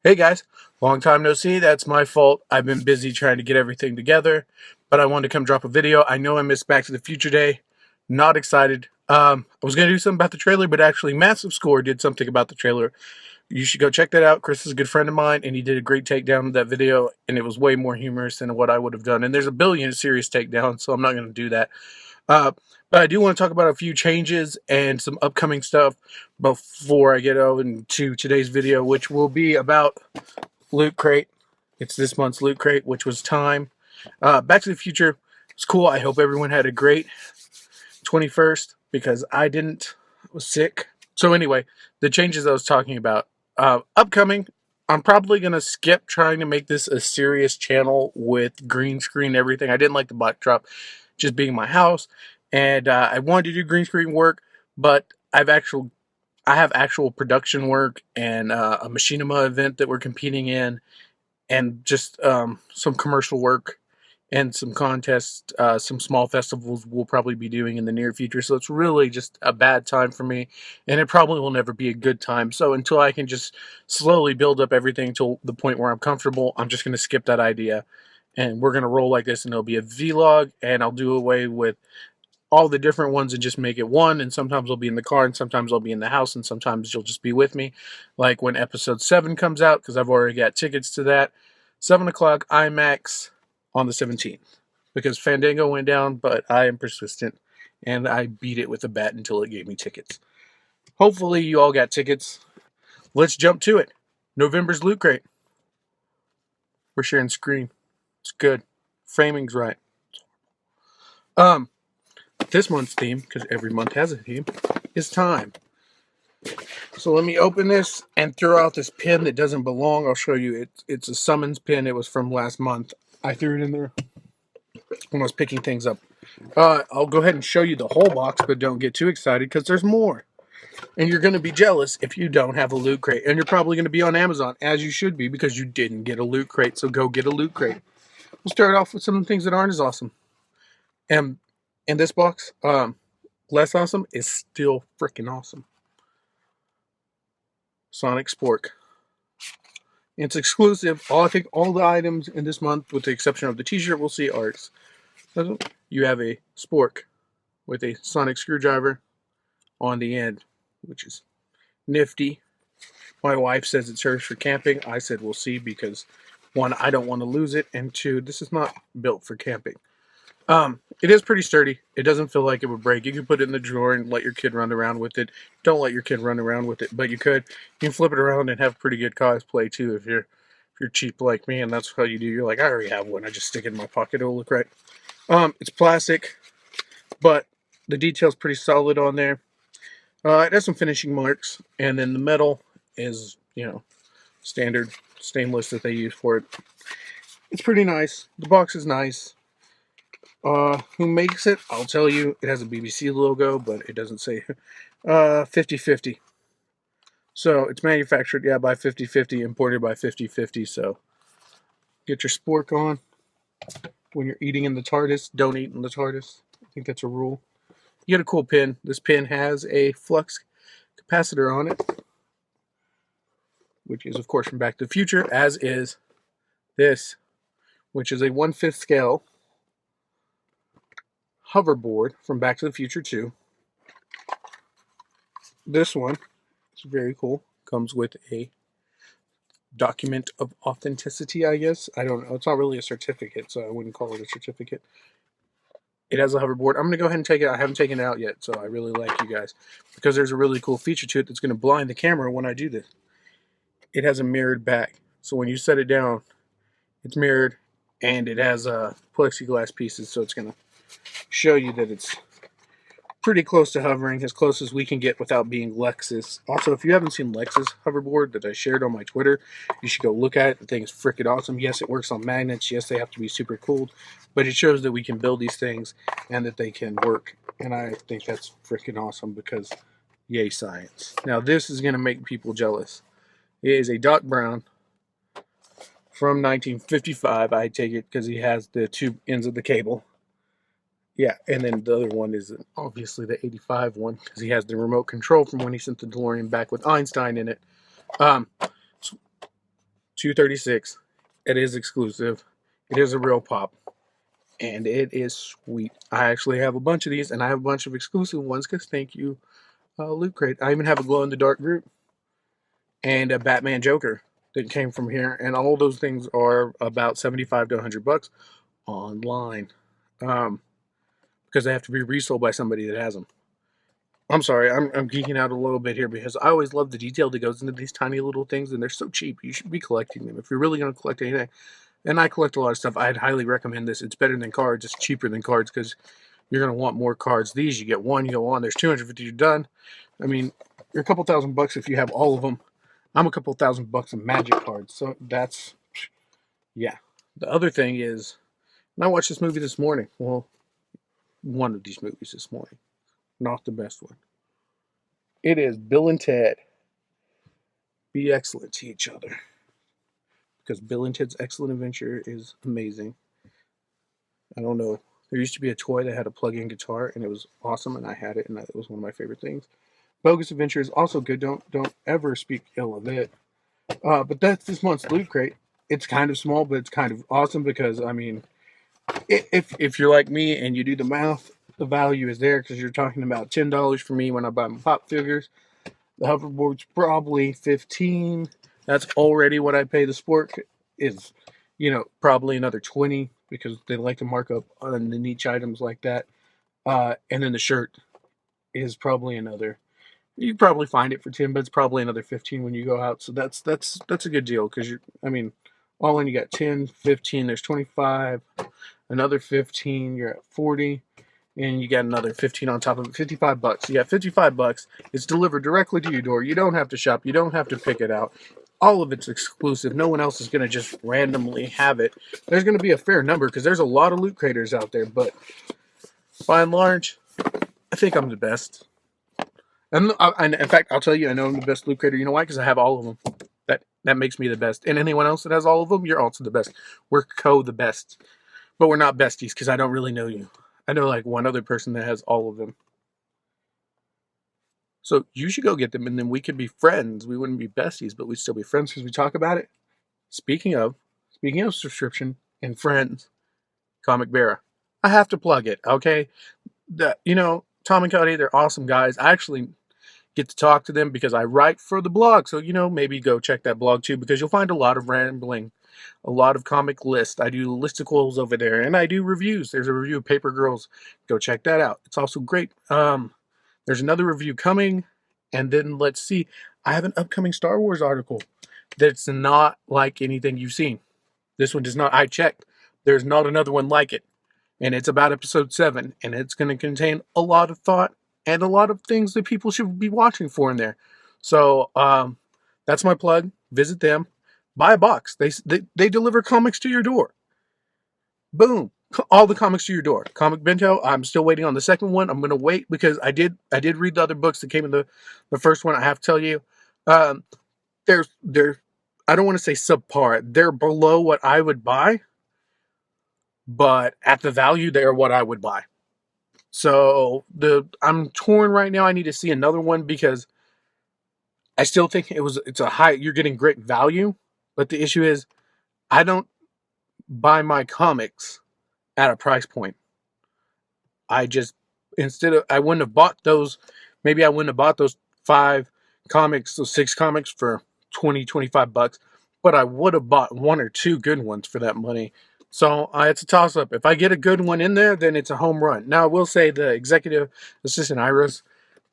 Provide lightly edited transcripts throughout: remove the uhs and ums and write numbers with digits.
Hey guys, long time no see. That's my fault. I've been busy trying to get everything together, but I wanted to come drop a video. I know I missed Back to the Future Day. Not excited. I was gonna do something about the trailer, but actually, Massive Score did something about the trailer. You should go check that out. Chris is a good friend of mine, and he did a great takedown of that video, and it was way more humorous than what I would have done. And there's a billion serious takedowns, so I'm not gonna do that. Uh, but I do want to talk about a few changes and some upcoming stuff before I get into today's video, which will be about Loot Crate. It's this month's Loot Crate, which was time. Back to the Future was cool. I hope everyone had a great 21st because I didn't. I was sick. So anyway, the changes I was talking about. Upcoming, I'm probably going to skip trying to make this a serious channel with green screen everything. I didn't like the backdrop just being my house. And I wanted to do green screen work, but I have actual production work and a machinima event that we're competing in, and just some commercial work and some contests, some small festivals we'll probably be doing in the near future. So it's really just a bad time for me, and it probably will never be a good time. So until I can just slowly build up everything to the point where I'm comfortable, I'm just going to skip that idea. And we're going to roll like this, and it'll be a vlog, and I'll do away with all the different ones and just make it one. And sometimes I'll be in the car, and sometimes I'll be in the house, and sometimes you'll just be with me. Like when episode 7 comes out, because I've already got tickets to that. 7 o'clock IMAX on the 17th. Because Fandango went down, but I am persistent, and I beat it with a bat until it gave me tickets. Hopefully you all got tickets. Let's jump to it. November's Loot Crate. We're sharing screen. It's good. Framing's right. Um, this month's theme, because every month has a theme, is time. So let me open this and throw out this pin that doesn't belong. I'll show you. It's a summons pin. It was from last month. I threw it in there when I was picking things up. I'll go ahead and show you the whole box, but don't get too excited because there's more. And you're going to be jealous if you don't have a Loot Crate. And you're probably going to be on Amazon, as you should be, because you didn't get a Loot Crate. So go get a Loot Crate. We'll start off with some of the things that aren't as awesome. And in this box, less awesome is still freaking awesome. Sonic Spork. It's exclusive. I think all the items in this month, with the exception of the t-shirt we'll see, are you have a Spork with a sonic screwdriver on the end, which is nifty. My wife says it serves for camping. I said we'll see because, one, I don't want to lose it, and two, this is not built for camping. It is pretty sturdy. It doesn't feel like it would break. You can put it in the drawer and let your kid run around with it. Don't let your kid run around with it, but you could. You can flip it around and have pretty good cosplay too if you're cheap like me, and that's how you do. You're like, I already have one. I just stick it in my pocket. It'll look right. It's plastic, but the detail's pretty solid on there. It has some finishing marks, and then the metal is, standard stainless that they use for it. It's pretty nice. The box is nice. Who makes it? I'll tell you. It has a BBC logo, but it doesn't say 50/50. So it's manufactured, by 50/50, imported by 50/50. So get your spork on. When you're eating in the TARDIS, don't eat in the TARDIS. I think that's a rule. You get a cool pin. This pin has a flux capacitor on it, which is, of course, from Back to the Future, as is this, which is a 1/5 scale hoverboard from Back to the Future 2. This one is very cool. Comes with a document of authenticity, I guess. I don't know. It's not really a certificate, so I wouldn't call it a certificate. It has a hoverboard. I'm going to go ahead and take it. I haven't taken it out yet, so I really like you guys. Because there's a really cool feature to it that's going to blind the camera when I do this. It has a mirrored back. So when you set it down, it's mirrored, and it has plexiglass pieces, so it's going to show you that it's pretty close to hovering, as close as we can get without being Lexus. Also, if you haven't seen Lexus hoverboard that I shared on my Twitter, you should go look at it. The thing is freaking awesome. Yes, it works on magnets. Yes, they have to be super cooled, but it shows that we can build these things and that they can work. And I think that's freaking awesome because yay, science. Now, this is going to make people jealous. It is a Doc Brown from 1955. I take it because he has the two ends of the cable. Yeah, and then the other one is obviously the 85 one because he has the remote control from when he sent the DeLorean back with Einstein in it. Um, 236. It is exclusive. It is a real pop. And it is sweet. I actually have a bunch of these, and I have a bunch of exclusive ones because thank you, Loot Crate. I even have a glow-in-the-dark group and a Batman Joker that came from here, and all those things are about 75 to 100 bucks online, because they have to be resold by somebody that has them. I'm sorry, I'm geeking out a little bit here because I always love the detail that goes into these tiny little things, and they're so cheap. You should be collecting them if you're really going to collect anything. And I collect a lot of stuff. I'd highly recommend this. It's better than cards. It's cheaper than cards because you're going to want more cards. These, you get one, you go on. There's 250, you're done. I mean, you're a couple $1,000 if you have all of them. I'm a couple $1,000 in Magic cards. So that's, yeah. The other thing is, and I watched this movie this morning. Well, one of these movies this morning. Not the best one. It is Bill and Ted. Be excellent to each other. Because Bill and Ted's Excellent Adventure is amazing. I don't know. There used to be a toy that had a plug-in guitar, and it was awesome, and I had it, and it was one of my favorite things. Bogus Adventure is also good. Don't ever speak ill of it. But that's this month's Loot Crate. It's kind of small, but it's kind of awesome because, I mean, if you're like me and you do the math, the value is there because you're talking about $10 for me when I buy my pop figures. The hoverboard's probably $15. That's already what I pay. The sport is, probably another $20 because they like to mark up on the niche items like that. And then the shirt is probably another. You probably find it for 10, but it's probably another 15 when you go out. So that's a good deal because all in you got 10, 15. There's 25, another 15. You're at 40. And you get another 15 on top of it, $55. You got $55. It's delivered directly to your door. You don't have to shop. You don't have to pick it out. All of it's exclusive. No one else is going to just randomly have it. There's going to be a fair number because there's a lot of loot craters out there. But by and large, I think I'm the best. And in fact, I'll tell you, I know I'm the best loot crater. You know why? Because I have all of them. That makes me the best. And anyone else that has all of them, you're also the best. We're the best. But we're not besties because I don't really know you. I know like one other person that has all of them. So you should go get them and then we could be friends. We wouldn't be besties, but we'd still be friends because we talk about it. Speaking of subscription and friends, Comic Bearer. I have to plug it, okay? Tom and Cody, they're awesome guys. I actually get to talk to them because I write for the blog. So, maybe go check that blog too because you'll find a lot of rambling. A lot of comic lists. I do listicles over there, and I do reviews. There's a review of Paper Girls. Go check that out. It's also great. There's another review coming, and then let's see. I have an upcoming Star Wars article that's not like anything you've seen. This one does not. I checked. There's not another one like it, and it's about Episode 7, and it's going to contain a lot of thought and a lot of things that people should be watching for in there. So that's my plug. Visit them. Buy a box. They deliver comics to your door. Boom. All the comics to your door. Comic Bento, I'm still waiting on the second one. I'm going to wait because I did read the other books that came in the first one. I have to tell you, they're I don't want to say subpar. They're below what I would buy, but at the value, they're what I would buy. So I'm torn right now. I need to see another one because I still think it's a high. You're getting great value. But the issue is, I don't buy my comics at a price point. I wouldn't have bought those, maybe I wouldn't have bought those 6 comics for $20, $25, but I would have bought 1 or 2 good ones for that money. So it's a toss-up. If I get a good one in there, then it's a home run. Now, I will say the executive assistant Iris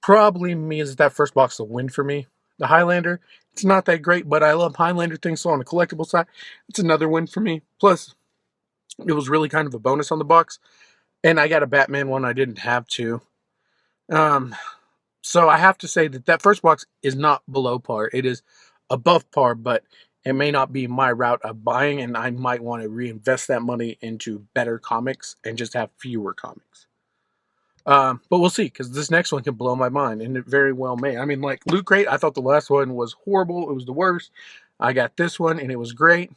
probably means that first box is a win for me. The Highlander, it's not that great, but I love Highlander things, so on the collectible side, it's another win for me. Plus, it was really kind of a bonus on the box, and I got a Batman one I didn't have to. So I have to say that first box is not below par. It is above par, but it may not be my route of buying, and I might want to reinvest that money into better comics and just have fewer comics. But we'll see, because this next one can blow my mind, and it very well may. I mean, like Loot Crate, I thought the last one was horrible. It was the worst. I got this one, and it was great.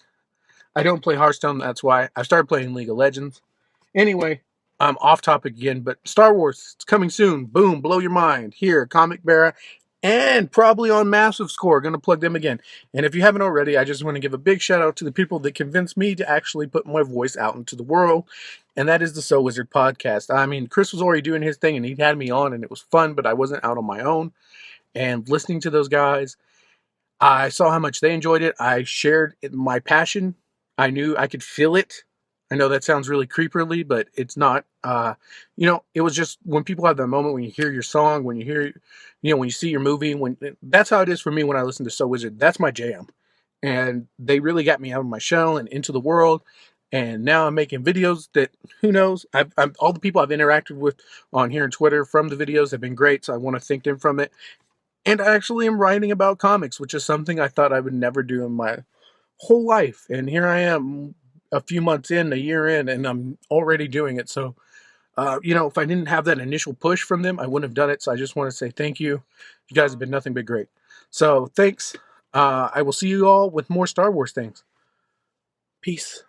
I don't play Hearthstone, that's why. I started playing League of Legends. Anyway, I'm off topic again, but Star Wars, it's coming soon. Boom, blow your mind. Here, Comic Bearer. and probably on Massive Score. Going to plug them again. And if you haven't already, I just want to give a big shout out to the people that convinced me to actually put my voice out into the world, and that is the So Wizard podcast. I mean, Chris was already doing his thing, and he had me on, and it was fun, but I wasn't out on my own. And listening to those guys, I saw how much they enjoyed it. I shared my passion. I knew I could feel it. I know that sounds really creeperly, but it's not. It was just when people have that moment when you hear your song, when you hear, when you see your movie, that's how it is for me when I listen to So Wizard. That's my jam. And they really got me out of my shell and into the world. And now I'm making videos that, who knows, all the people I've interacted with on here on Twitter from the videos have been great. So I want to thank them from it. And I actually am writing about comics, which is something I thought I would never do in my whole life. And here I am a few months in, a year in, and I'm already doing it. So, if I didn't have that initial push from them, I wouldn't have done it. So I just want to say thank you. You guys have been nothing but great. So thanks. I will see you all with more Star Wars things. Peace.